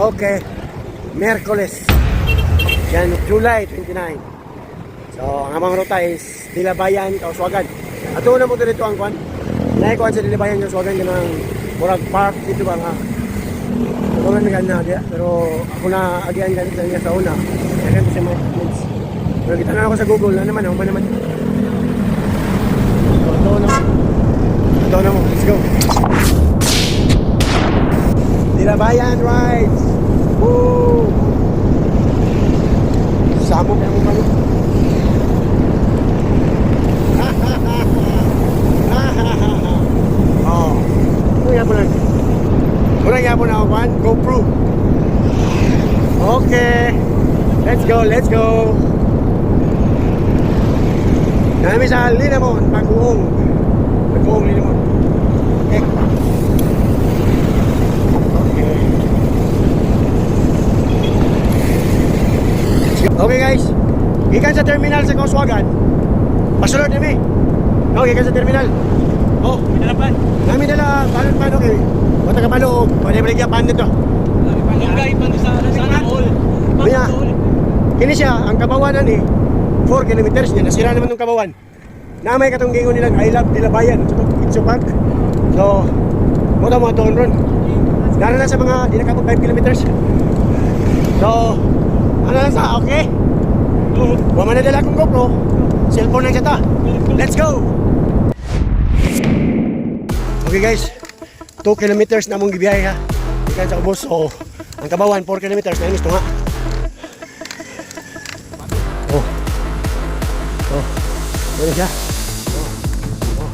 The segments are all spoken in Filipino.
Okay, Miyerkules. Yan, July 29. So, ang amang ruta is Dilabayan, Kauswagan. At una mo dito ang kwan. Naikuan sa Dilabayan, Kauswagan, yun ang Murag Park, dito ba nga. Tulungan na na, pero ako na agian ganit sa niya sa una. Kaya ko siya mga comments. Pero kita na ako sa Google, na naman, ako naman. So, ito na mo, let's go. Dilabayan rides! Woo! Sabog na mo malo. Oh. Ano nga po na ako, GoPro. Okay. Let's go, let's go. Nami sa Linamon, Pag-uong Linamon. Okay. Okay guys, gikan sa terminal sa Kauswagan. Pasulod nami. No, gikan sa terminal. Oh, pinalapan. Nami dala paano kay. Wala ka palo, wala balik ya pan dito. Palunggay pa sa all. Kaya kini siya ang kabawanan ni 4 kilometers niya nasira naman tong kabawan. Namay katong gingon nilang I love Dilabayan sa park. So, mo daw mga tuon ron. Dara na sa mga di na kapag 5 kilometers. So, ano lang sa, okay? Wama na dala akong GoPro. Cellphone lang siya ta. Let's go! Okay guys, 2 kilometers na mong gibiyahe ha. Ikan sa ubos. So, ang kabawan, 4 kilometers na inis to nga. Oh. Oh. Ano siya? Oh. Oh.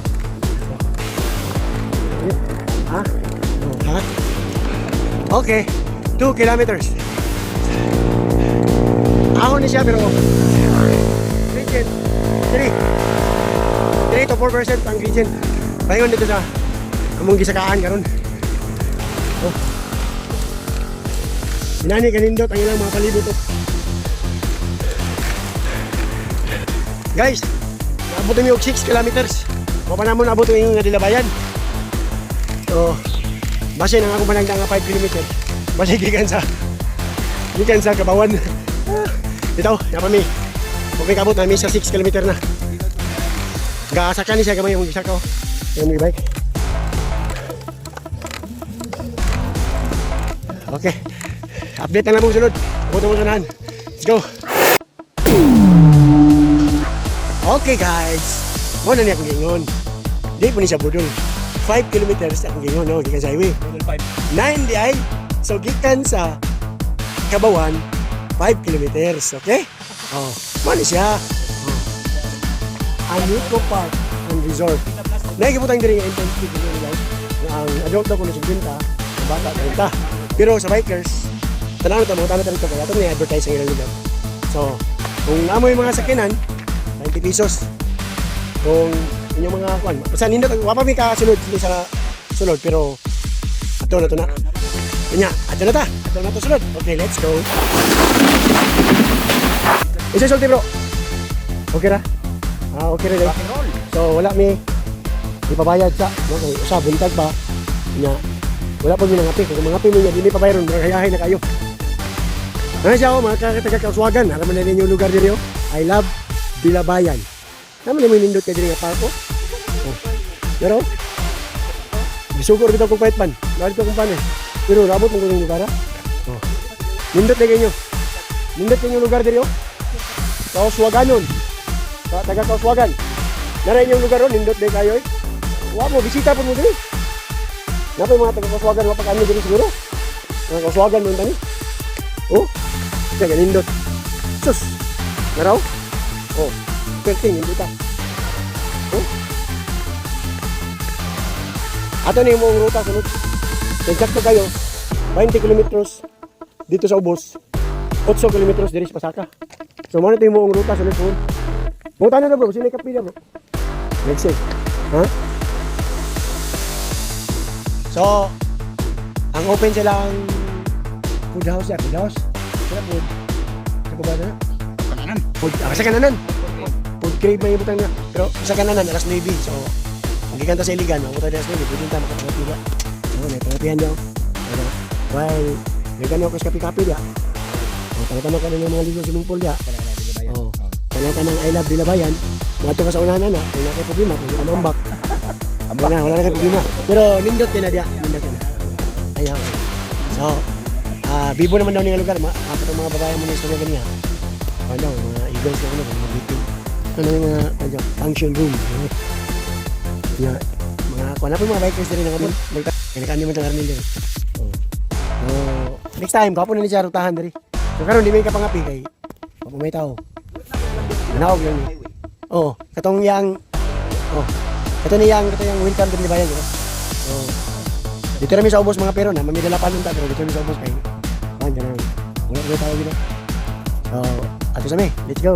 Oh. Ha? Oh, ha? Okay, 2 kilometers. Ahon ni siya pero gradient 3 to 4% ang gradient. Pahingon dito sa among gisakaan karon. Oh. Sinani kanindot ang ilang mga palibot. Guys, naabot mi og 6 kilometers. Mo pa namon abot ang inyong Dilabayan. So, base nang akong panagda nga 5 kilometers. Base gikan sa kabawan. Dito, napami. Huwag may kabot namin sa 6 km na. Gaasakan ni siya gamay yung isa ko. Yung bike. Okay. Update na lang mong sunod. Abot na mong sunahan. Let's go. Okay guys. Muna niya akong gingon. Di po ni siya budol. 5 kilometers akong gingon. No? Gikan sa highway. 9 di ay. So gikan sa Kabawan. 5 kilometers, okay? Oh, mali siya. Oh. Amico Park and Resort. Naikiputang diri nga intensity ko guys. Ang adult na ko na siya ang bata na. Pero sa bikers, tanaw na mga tanong ito kaya ito may advertising ilang lugar. So, kung amoy mga sakinan, 90 pesos. Kung inyong mga kuan, basta nindot, wapa may kasunod sa sunod, pero ato na. Kanya, ato na to sunod. Okay, let's go. Isa sulti bro. Okay ra? Okay ra. So wala mi ipabayad sa, no? Kay usa buntag ba? Nya wala pa mi nangapi. Kung mangapi mi dili pa bayron, magayahay na kayo. Ano siya ako mga taga Kauswagan, alam na ninyo lugar diri oh. I love Dilabayan. Naman ni nindot kay diri nga parko. Oh. Pero bisugor kita kung pait pan. Dito kung pan eh. Pero rabot mo kung lugar ha. Oh. Nindot na kayo. Nindot yung lugar diri oh. Kauswaganon. Taga Kauswagan. Nara yung lugar ron, nindot din kayo eh. Wa mo, bisita po mo diri. Napa yung mga taga Kauswagan, wapag ano diri siguro. Mga Kauswagan mo yung tani. Oh, kaya nindot. Sus, naraw? Oh, perting, hindi ta. Oh. Ato na yung mong ruta, sunod. Exacto kayo, 20 kilometers dito sa ubos. 8 kilometers diri sa Pasaka. So mo na ito yung buong ruta sunod po. Buta na bro, sino kapi na bro? Let's see. Ha? So ang open sila ang food house ya, food house. Sila food. Sa baba na. Kananan. Food, sa kananan. Food crave may butang na. Pero sa kananan alas 9. So magiganta sa Iligan, ang buta alas 9, pwede ta makapagtiba. So may pangapihan daw. While Nagano ako sa kapi-kapi dia. Tanong ka na ng mga ligo swimming pool dia. Oh. Tanong ka ng I love Dilabayan. Mga ka sa unahan na. Kung nakay problema, kung ano ambak. Wala na kay problema. Pero nindot din na dia. Nindot din na. Ayaw. So, bibo naman daw nga lugar. Apat ang mga babae mo na istorya ganyan. Ano, mga eagles na mga meeting. Ano yung mga function room. Yeah. Mga mga bikers din na kami. Kinakaan naman ang Arnel din. Next time, kapon na ni siya rutahan dari. So karon di may kapangapi kay kung may tao. Manawag yun. Oh, katong yang katong yang welcome din bayan. Oh. Dito kami sa ubos mga pero na mamidala pa lunta pero dito kami sa ubos kay. Ganun. Wala na tao gina. So, ato sa me, let's go.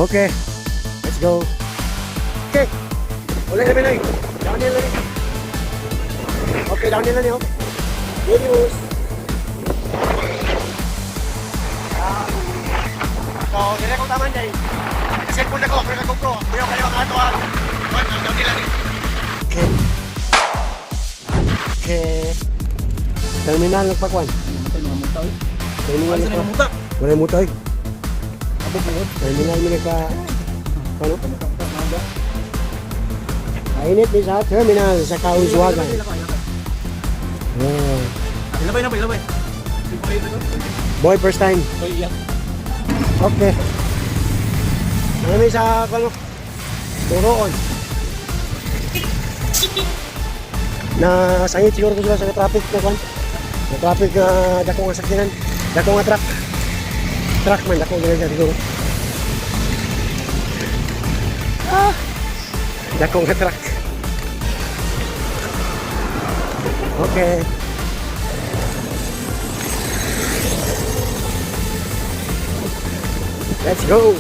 Okay. Let's go. Okay. Ulit kami na. Downhill na. Okay, downhill na niyo. Videos. So, dire ko taman dai. Kasi kung nako, pero ko pro. Kuya kayo ang ato ang. Downhill na. Okay. Okay. Terminal nagpakwan. Terminal nagpakwan. Wala mo tayo. Terminal mo nagpa... Ano? Mainit din sa terminal sa Kauswagan. Oh. Ilabay. Boy, first time. Okay. Marami sa Turoon. Na sangit siguro ko sila sa traffic na kwan. Sa traffic na dako nga sakyanan. Dako nga truck. Truck man, dako nga siguro. Dako nga truck. Okay. Let's go.